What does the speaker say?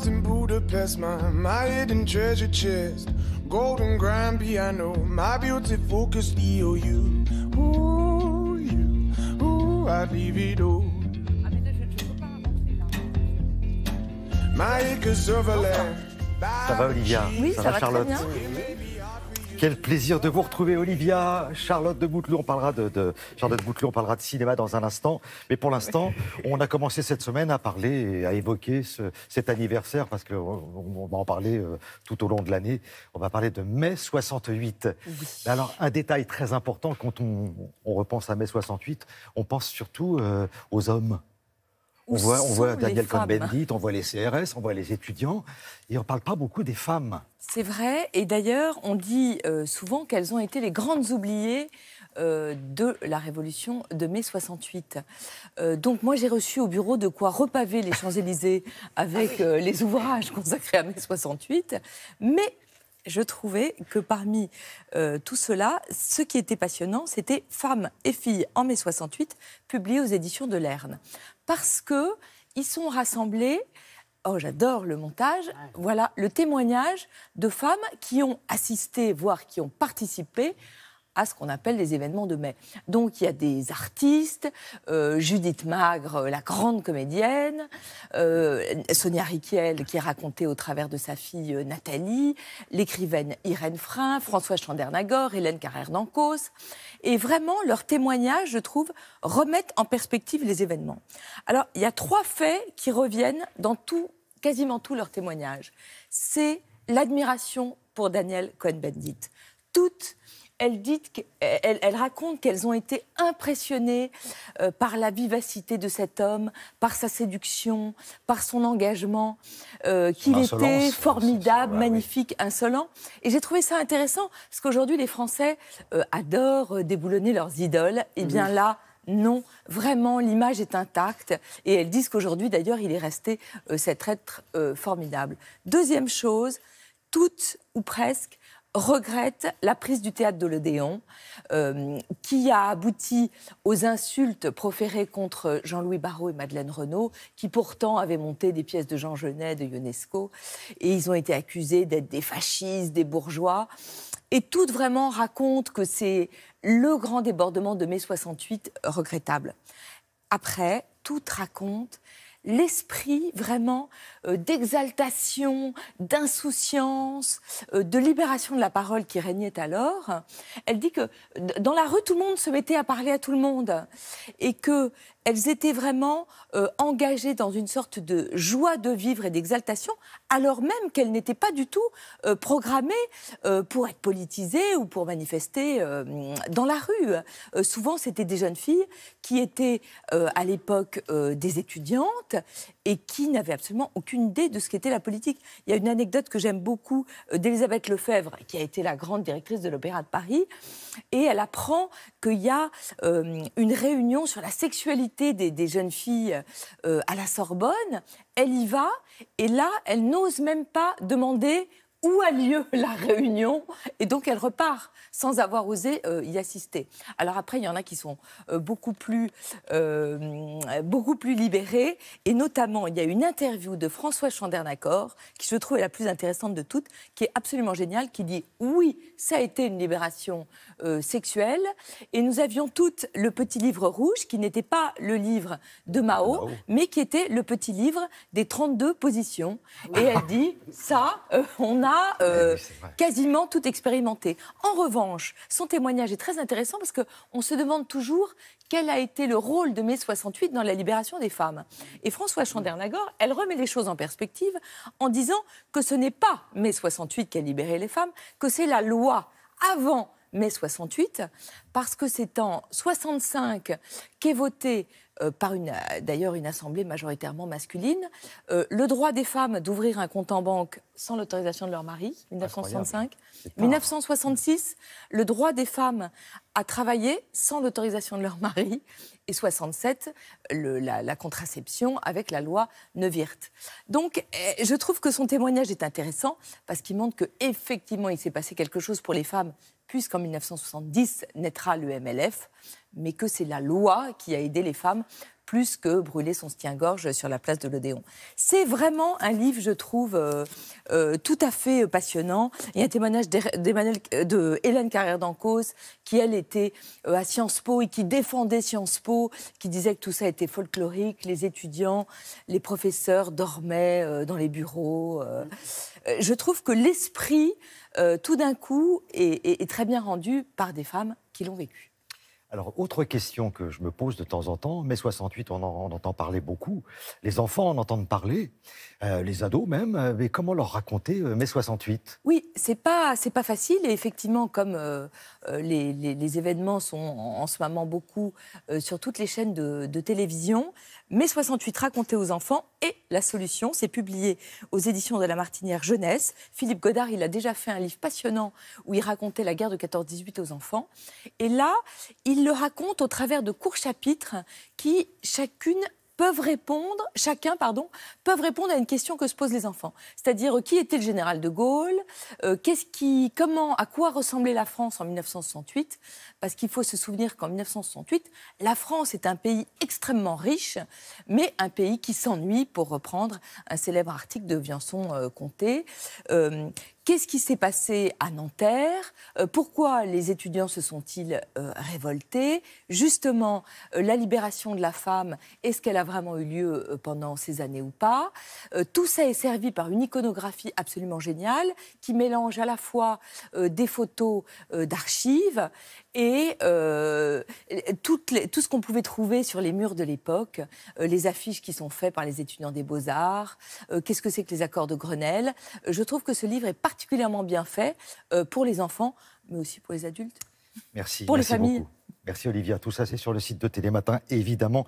in Budapest, my hidden treasure chest. Golden grand piano, my beauty focus EOU. Ooh, you, ooh, I'd leave it all. My acres of land. Ça va Olivia? Oui, ça va Charlotte? très bien. Quel plaisir de vous retrouver Olivia. Charlotte de Bouteloup, on parlera de Charlotte Bouteloup, on parlera de cinéma dans un instant. Mais pour l'instant, on a commencé cette semaine à parler et à évoquer cet anniversaire parce qu'on va en parler tout au long de l'année. On va parler de mai 68. Oui. Alors, un détail très important, quand on repense à mai 68, on pense surtout aux hommes. On voit Daniel Cohn-Bendit, on voit les CRS, on voit les étudiants, et on ne parle pas beaucoup des femmes. C'est vrai, et d'ailleurs, on dit souvent qu'elles ont été les grandes oubliées de la révolution de mai 68. Donc moi, j'ai reçu au bureau de quoi repaver les Champs-Élysées avec les ouvrages consacrés à mai 68, mais je trouvais que parmi tout cela, ce qui était passionnant, c'était Femmes et filles en mai 68, publié aux éditions de l'Erne. Parce qu'ils sont rassemblés, oh j'adore le montage, voilà le témoignage de femmes qui ont assisté, voire qui ont participé à ce qu'on appelle les événements de mai. Donc il y a des artistes, Judith Magre, la grande comédienne, Sonia Rykiel qui est racontée au travers de sa fille Nathalie, l'écrivaine Irène Frein, Françoise Chandernagor, Hélène Carrère-Dancos. Et vraiment, leurs témoignages, je trouve, remettent en perspective les événements. Alors, il y a 3 faits qui reviennent dans quasiment tous leurs témoignages. C'est l'admiration pour Daniel Cohn-Bendit. Elle raconte qu'elles ont été impressionnées par la vivacité de cet homme, par sa séduction, par son engagement, qu'il était formidable, magnifique, insolent. Et j'ai trouvé ça intéressant, parce qu'aujourd'hui, les Français adorent déboulonner leurs idoles. Et bien là, non, vraiment, l'image est intacte. Et elles disent qu'aujourd'hui, d'ailleurs, il est resté cet être formidable. Deuxième chose, toutes, ou presque, regrette la prise du théâtre de l'Odéon, qui a abouti aux insultes proférées contre Jean-Louis Barrault et Madeleine Renaud, qui pourtant avaient monté des pièces de Jean Genet, de Ionesco, et ils ont été accusés d'être des fascistes, des bourgeois. Et toutes vraiment racontent que c'est le grand débordement de mai 68 regrettable. Après, toutes racontent l'esprit vraiment d'exaltation, d'insouciance, de libération de la parole qui régnait alors. Elle dit que dans la rue, tout le monde se mettait à parler à tout le monde et qu'elles étaient vraiment engagées dans une sorte de joie de vivre et d'exaltation, alors même qu'elles n'étaient pas du tout programmées pour être politisées ou pour manifester dans la rue. Souvent, c'était des jeunes filles qui étaient à l'époque des étudiantes et qui n'avaient absolument aucune idée de ce qu'était la politique. Il y a une anecdote que j'aime beaucoup d'Élisabeth Lefebvre, qui a été la grande directrice de l'Opéra de Paris, et elle apprend qu'il y a une réunion sur la sexualité des jeunes filles à la Sorbonne. Elle y va, et là, elle n'ose même pas demander où a lieu la réunion, et donc elle repart sans avoir osé y assister. Alors après, il y en a qui sont beaucoup plus libérés, et notamment, il y a une interview de Françoise Chandernagor, qui je trouve est la plus intéressante de toutes, qui est absolument géniale, qui dit « Oui, ça a été une libération sexuelle, et nous avions toutes le petit livre rouge, qui n'était pas le livre de Mao, mais qui était le petit livre des 32 positions. » Et elle dit « Ça, on a quasiment tout expérimenté. » En revanche, son témoignage est très intéressant parce qu'on se demande toujours quel a été le rôle de mai 68 dans la libération des femmes. Et Françoise Chandernagor, elle remet les choses en perspective en disant que ce n'est pas mai 68 qui a libéré les femmes, que c'est la loi avant mai 68, parce que c'est en 65 qu'est voté par d'ailleurs une assemblée majoritairement masculine, le droit des femmes d'ouvrir un compte en banque sans l'autorisation de leur mari, 1965. 1966, le droit des femmes à travailler sans l'autorisation de leur mari. Et 67, la contraception avec la loi Neuwirth. Donc, je trouve que son témoignage est intéressant parce qu'il montre qu'effectivement, il s'est passé quelque chose pour les femmes, puisqu'en 1970 naîtra le MLF, mais que c'est la loi qui a aidé les femmes plus que brûler son soutien-gorge sur la place de l'Odéon. C'est vraiment un livre, je trouve, tout à fait passionnant. Il y a un témoignage de Hélène Carrère d'Encausse, qui, elle, était à Sciences Po et qui défendait Sciences Po, qui disait que tout ça était folklorique, les étudiants, les professeurs dormaient dans les bureaux. Je trouve que l'esprit, tout d'un coup, est très bien rendu par des femmes qui l'ont vécu. Alors, autre question que je me pose de temps en temps, mai 68, on entend parler beaucoup, les enfants en entendent parler, les ados même, mais comment leur raconter mai 68 ? Oui, c'est pas facile, et effectivement, comme les événements sont en ce moment beaucoup sur toutes les chaînes de télévision, mai 68 raconté aux enfants, et la solution, c'est publié aux éditions de La Martinière Jeunesse. Philippe Godard, il a déjà fait un livre passionnant où il racontait la guerre de 14-18 aux enfants, et là, il le raconte au travers de courts chapitres qui, chacun peuvent répondre à une question que se posent les enfants. C'est-à-dire, qui était le général de Gaulle ? À quoi ressemblait la France en 1968 ? Parce qu'il faut se souvenir qu'en 1968, la France est un pays extrêmement riche, mais un pays qui s'ennuie, pour reprendre un célèbre article de Viançon-Comté. Qu'est-ce qui s'est passé à Nanterre ? Pourquoi les étudiants se sont-ils révoltés ? Justement, la libération de la femme, est-ce qu'elle a vraiment eu lieu pendant ces années ou pas ? Tout ça est servi par une iconographie absolument géniale qui mélange à la fois des photos d'archives et tout ce qu'on pouvait trouver sur les murs de l'époque, les affiches qui sont faites par les étudiants des Beaux-Arts, qu'est-ce que c'est que les accords de Grenelle. Je trouve que ce livre est particulièrement bien fait pour les enfants, mais aussi pour les adultes. Merci. Pour les familles. Beaucoup. Merci Olivia. Tout ça, c'est sur le site de Télématin, évidemment.